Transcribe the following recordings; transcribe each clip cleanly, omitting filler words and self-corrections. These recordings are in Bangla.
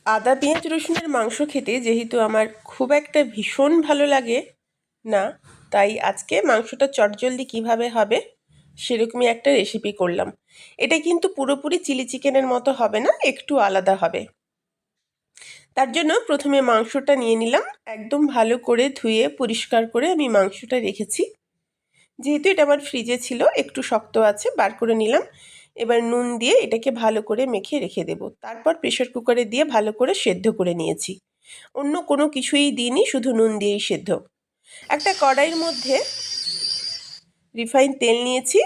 আদা পেঁয়াজ রসুনের মাংস খেতে যেহেতু আমার খুব একটা ভীষণ ভালো লাগে না, তাই আজকে মাংসটা চটজলদি কিভাবে হবে সেরকমই একটা রেসিপি করলাম। এটা কিন্তু পুরোপুরি চিলি চিকেনের মতো হবে না, একটু আলাদা হবে। তার জন্য প্রথমে মাংসটা নিয়ে নিলাম, একদম ভালো করে ধুয়ে পরিষ্কার করে আমি মাংসটা রেখেছি। যেহেতু এটা আমার ফ্রিজে ছিল, একটু শক্ত আছে, বার করে নিলাম। এবার নুন দিয়ে এটাকে ভালো করে মেখে রেখে দেব। তারপর প্রেশার কুকারে দিয়ে ভালো করে সেদ্ধ করে নিয়েছি। অন্য কোনো কিছুই দিইনি, শুধু নুন দিয়েই সেদ্ধ। একটা কড়াইয়ের মধ্যে রিফাইন তেল নিয়েছি।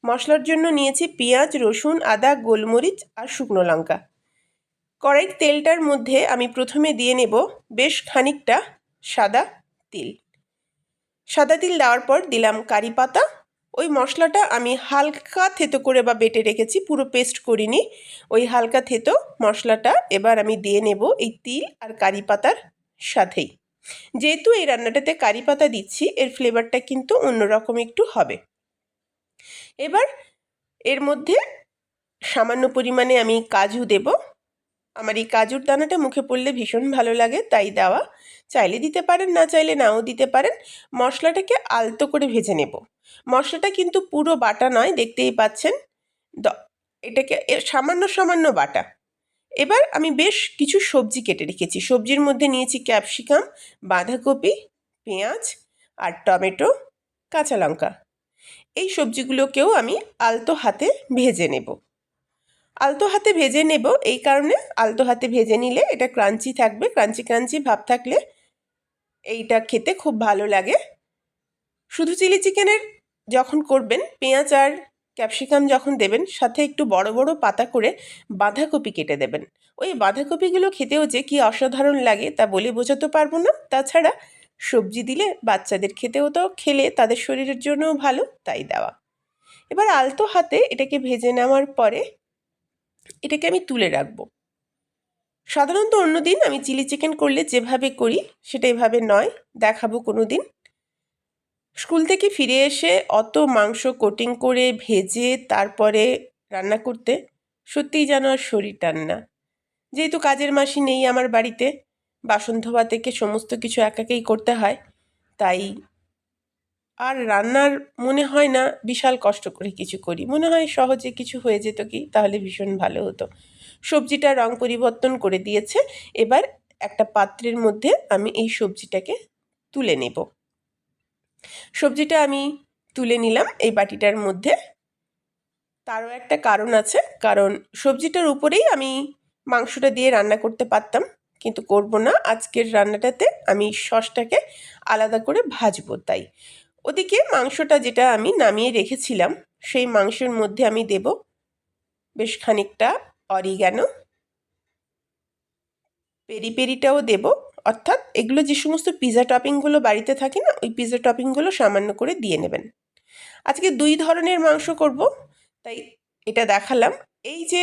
মশলার জন্য নিয়েছি পেঁয়াজ, রসুন, আদা, গোলমরিচ আর শুকনো লঙ্কা। কড়াইয়ের তেলটার মধ্যে আমি প্রথমে দিয়ে নেব বেশ খানিকটা সাদা তিল। সাদা তিল দেওয়ার পর দিলাম কারি পাতা। ওই মশলাটা আমি হালকা থেতো করে বা বেটে রেখেছি, পুরো পেস্ট করিনি। ওই হালকা থেতো মশলাটা এবার আমি দিয়ে নেব এই তিল আর কারি পাতার সাথেই। যেহেতু এই রান্নাটাতে কারি পাতা দিচ্ছি, এর ফ্লেভারটা কিন্তু অন্যরকম একটু হবে। এবার এর মধ্যে সামান্য পরিমাণে আমি কাজু দেব। আমার এই কাজুর দানাটা মুখে পড়লে ভীষণ ভালো লাগে, তাই দেওয়া। চাইলে দিতে পারেন, না চাইলে নাও দিতে পারেন। মশলাটাকে আলতো করে ভেজে নেব। মশলাটা কিন্তু পুরো বাটা নয়, দেখতেই পাচ্ছেন। এটাকে সামান্য সামান্য বাটা। এবার আমি বেশ কিছু সবজি কেটে রেখেছি। সবজির মধ্যে নিয়েছি ক্যাপসিকাম, বাঁধাকপি, পেঁয়াজ আর টমেটো, কাঁচা লঙ্কা। এই সবজিগুলোকেও আমি আলতো হাতে ভেজে নেব। আলতো হাতে ভেজে নেব এই কারণে, আলতো হাতে ভেজে নিলে এটা ক্রাঞ্চি থাকবে। ক্রাঞ্চি ক্রাঞ্চি ভাব থাকলে এইটা খেতে খুব ভালো লাগে। শুধু চিলি চিকেনের যখন করবেন, পেঁয়াজ আর ক্যাপসিকাম যখন দেবেন, সাথে একটু বড় বড় পাতা করে বাঁধাকপি কেটে দেবেন। ওই বাঁধাকপিগুলো খেতেও যে কি অসাধারণ লাগে তা বলে বোঝাতে পারবো না। তাছাড়া সবজি দিলে বাচ্চাদের খেতেও তো, খেলে তাদের শরীরের জন্যও ভালো, তাই দেওয়া। এবার আলতো হাতে এটাকে ভেজে নেওয়ার পরে এটাকে আমি তুলে রাখবো। সাধারণত অন্যদিন আমি চিলি চিকেন করলে যেভাবে করি সেটা এভাবে নয়, দেখাবো কোনো দিন। স্কুল থেকে ফিরে এসে অত মাংস কোটিং করে ভেজে তারপরে রান্না করতে সত্যিই যেন আর শরীর টান না। যেহেতু কাজের মাসি নেই আমার বাড়িতে, বাসন ধোয়া থেকে সমস্ত কিছু একাকেই করতে হয়, তাই আর রান্নার মনে হয় না বিশাল কষ্ট করে কিছু করি। মনে হয় সহজে কিছু হয়ে যেত কি, তাহলে ভীষণ ভালো হতো। সবজিটা রং পরিবর্তন করে দিয়েছে। এবার একটা পাত্রের মধ্যে আমি এই সবজিটাকে তুলে নেব। সবজিটা আমি তুলে নিলাম এই বাটিটার মধ্যে। তারও একটা কারণ আছে, কারণ সবজিটার উপরেই আমি মাংসটা দিয়ে রান্না করতে পারতাম, কিন্তু করব না। আজকের রান্নাটাতে আমি সসটাকে আলাদা করে ভাজবো, তাই। ওদিকে মাংসটা যেটা আমি নামিয়ে রেখেছিলাম, সেই মাংসের মধ্যে আমি দেব বেশ খানিকটা অরিগ্যানো। পেরি পেরিটাও দেব, অর্থাৎ এগুলো যে সমস্ত পিৎজা টপিংগুলো বাড়িতে থাকে না, ওই পিৎজা টপিংগুলো সামান্য করে দিয়ে নেবেন। আজকে 2 ধরনের মাংস করব, তাই এটা দেখালাম। এই যে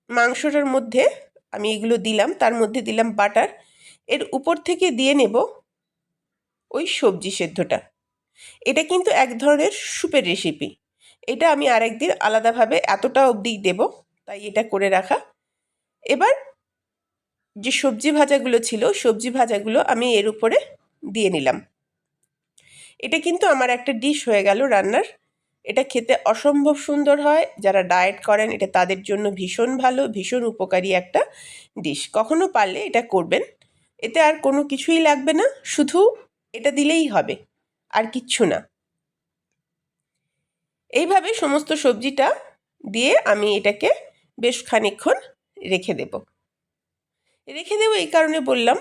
মাংসটার মধ্যে আমি এগুলো দিলাম, তার মধ্যে দিলাম বাটার। এর উপর থেকে দিয়ে নেব ওই সবজি সেদ্ধটা। এটা কিন্তু এক ধরনের স্যুপের রেসিপি। এটা আমি আরেকদিন আলাদাভাবে এতটা অবধি দেব, তাই এটা করে রাখা। এবার যে সবজি ভাজাগুলো ছিল, সবজি ভাজাগুলো আমি এর উপরে দিয়ে নিলাম। এটা কিন্তু আমার একটা ডিশ হয়ে গেল রান্নার। এটা খেতে অসম্ভব সুন্দর হয়। যারা ডায়েট করেন এটা তাদের জন্য ভীষণ ভালো, ভীষণ উপকারী একটা ডিশ। কখনো পারলে এটা করবেন। এতে আর কোনো কিছুই লাগবে না, শুধু এটা দিলেই হবে, আর কিচ্ছু না। এইভাবে সমস্ত সবজিটা দিয়ে আমি এটাকে বেশ খানিকক্ষণ রেখে দেব। এই কারণে বললাম,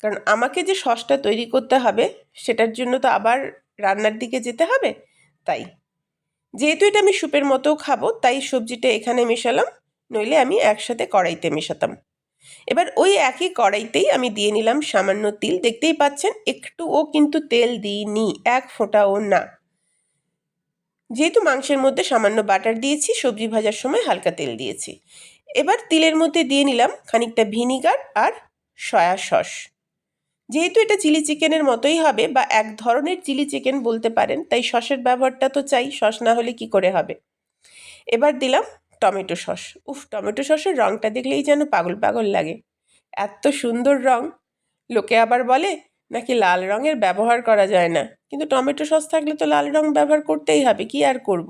কারণ আমাকে যে সসটা তৈরি করতে হবে সেটার জন্য তো আবার রান্নার দিকে যেতে হবে। তাই যেহেতু এটা আমি স্যুপের মতো খাবো, তাই সবজিটা এখানে মেশালাম, নইলে আমি একসাথে কড়াইতে মেশাতাম। এবার ওই একই কড়াইতেই আমি দিয়ে নিলাম সামান্য তিল। দেখতেই পাচ্ছেন একটুও কিন্তু তেল দিইনি, এক ফোঁটাও না। যেহেতু মাংসের মধ্যে সামান্য বাটার দিয়েছি, সবজি ভাজার সময় হালকা তেল দিয়েছি। এবার তিলের মধ্যে দিয়ে নিলাম খানিকটা ভিনিগার আর সয়া সস। যেহেতু এটা চিলি চিকেনের মতোই হবে, বা এক ধরনের চিলি চিকেন বলতে পারেন, তাই সসের ব্যবহারটা তো চাই, সস না হলে কি করে হবে। এবার দিলাম টমেটো সস। উফ, টমেটো সসের রঙটা দেখলেই যেন পাগল পাগল লাগে, এত সুন্দর রঙ। লোকে আবার বলে নাকি লাল রঙের ব্যবহার করা যায় না, কিন্তু টমেটো সস থাকলে তো লাল রঙ ব্যবহার করতেই হবে, কি আর করব।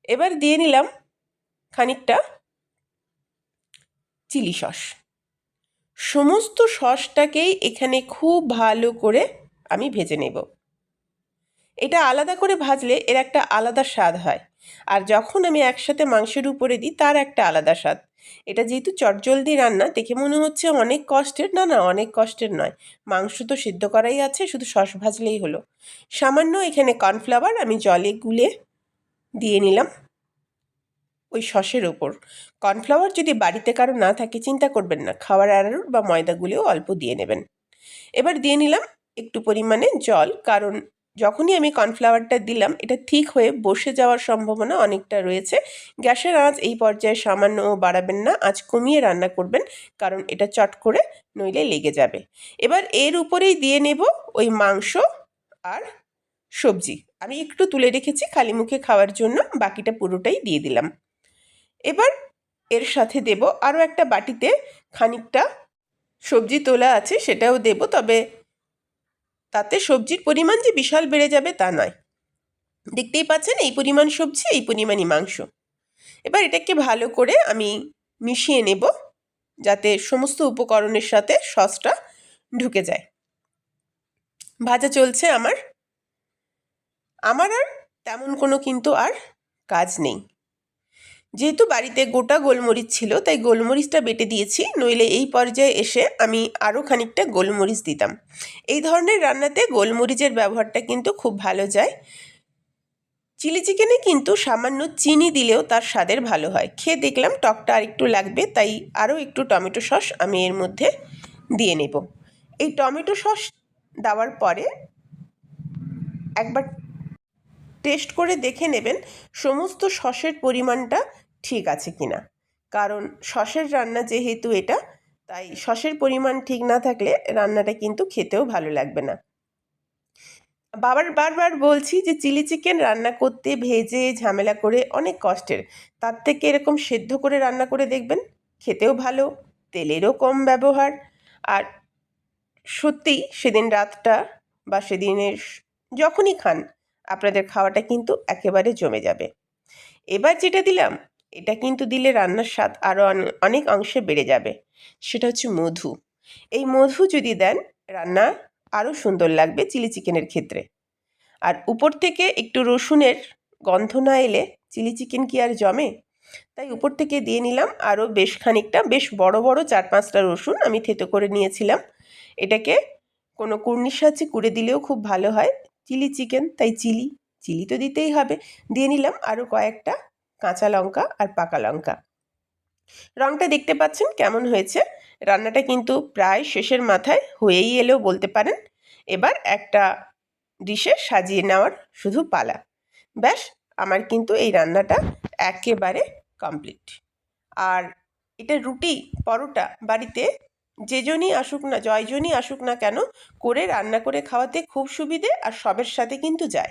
এবার দিয়ে নিলাম খানিকটা চিলি সস। সমস্ত সসটাকেই এখানে খুব ভালো করে আমি ভেজে নেব। এটা আলাদা করে ভাজলে এর একটা আলাদা স্বাদ হয়, আর যখন আমি একসাথে মাংসের উপরে দিই তার একটা আলাদা স্বাদ। এটা যেহেতু চটজলদি রান্না, দেখে মনে হচ্ছে অনেক কষ্টের, না না, অনেক কষ্টের নয়। মাংস তো সিদ্ধ করাই আছে, শুধু সস ভাজলেই হলো। সামান্য এখানে কর্নফ্লাওয়ার আমি জলে গুলে দিয়ে নিলাম ওই সসের ওপর। কর্নফ্লাওয়ার যদি বাড়িতে কারো না থাকে চিন্তা করবেন না, খাওয়ার অ্যারারুট বা ময়দা গুলেও অল্প দিয়ে নেবেন। এবার দিয়ে নিলাম একটু পরিমাণে জল, কারণ যখনই আমি কর্নফ্লাওয়ারটা দিলাম এটা ঠিক হয়ে বসে যাওয়ার সম্ভাবনা অনেকটা রয়েছে। গ্যাসের আঁচ এই পর্যায়ে সামান্যও বাড়াবেন না, আঁচ কমিয়ে রান্না করবেন, কারণ এটা চট করে নইলে লেগে যাবে। এবার এর উপরেই দিয়ে নেব ওই মাংস আর সবজি। আমি একটু তুলে রেখেছি খালি মুখে খাওয়ার জন্য, বাকিটা পুরোটাই দিয়ে দিলাম। এবার এর সাথে দেব আরও একটা বাটিতে খানিকটা সবজি তোলা আছে, সেটাও দেব, তবে তাতে সবজির পরিমাণ যে বিশাল বেড়ে যাবে তা নয়। দেখতেই পাচ্ছেন এই পরিমাণ সবজি, এই পরিমাণই মাংস। এবার এটাকে ভালো করে আমি মিশিয়ে নেব, যাতে সমস্ত উপকরণের সাথে সসটা ঢুকে যায়। ভাজা চলছে আমার আর তেমন কোনো কিন্তু আর কাজ নেই। যেহেতু বাড়িতে গোটা গোলমরিচ ছিল তাই গোলমরিচটা বেটে দিয়েছি, নইলে এই পর্যায়ে এসে আমি আরও খানিকটা গোলমরিচ দিতাম। এই ধরনের রান্নাতে গোলমরিচের ব্যবহারটা কিন্তু খুব ভালো যায়। চিলি চিকেনে কিন্তু সামান্য চিনি দিলেও তার স্বাদের ভালো হয়। খেয়ে দেখলাম টকটা আর একটু লাগবে, তাই আরও একটু টমেটো সস আমি এর মধ্যে দিয়ে নেব। এই টমেটো সস দেওয়ার পরে একবার টেস্ট করে দেখে নেবেন সমস্ত সসের পরিমাণটা ঠিক আছে কিনা, কারণ সসের রান্না যেহেতু এটা, তাই সসের পরিমাণ ঠিক না থাকলে রান্নাটা কিন্তু খেতেও ভালো লাগবে না। বারবার বলছি যে চিলি চিকেন রান্না করতে ভেজে ঝামেলা করে অনেক কষ্টের, তার থেকে এরকম সেদ্ধ করে রান্না করে দেখবেন, খেতেও ভালো, তেলেরও কম ব্যবহার, আর সত্যিই সেদিন রাতটা বা সেদিনের যখনই খান আপনাদের খাওয়াটা কিন্তু একেবারে জমে যাবে। এবার যেটা দিলাম এটা কিন্তু দিলে রান্নার স্বাদ আরও অনেক অংশে বেড়ে যাবে, সেটা হচ্ছে মধু। এই মধু যদি দেন রান্না আরও সুন্দর লাগবে চিলি চিকেনের ক্ষেত্রে। আর উপর থেকে একটু রসুনের গন্ধ না এলে চিলি চিকেন কি আর জমে, তাই উপর থেকে দিয়ে নিলাম আরও বেশ খানিকটা, বেশ বড় বড় 4-5টা রসুন আমি থেতো করে নিয়েছিলাম। এটাকে কোনো কুর্নির সাহায্যে কুড়ে দিলেও খুব ভালো হয়। চিলি চিকেন তাই চিলি তো দিতেই হবে। দিয়ে নিলাম আরও কয়েকটা কাঁচা লঙ্কা আর পাকা লঙ্কা। রঙটা দেখতে পাচ্ছেন কেমন হয়েছে। রান্নাটা কিন্তু প্রায় শেষের মাথায় হয়েই এলেও বলতে পারেন। এবার একটা ডিশে সাজিয়ে নেওয়ার শুধু পালা। ব্যাস, আমার কিন্তু এই রান্নাটা একেবারে কমপ্লিট। আর এটা রুটি, পরোটা, বাড়িতে যেজনই আসুক না, জয়জনই আসুক না কেন, করে রান্না করে খাওয়াতে খুব সুবিধে, আর সবের সাথে কিন্তু যায়।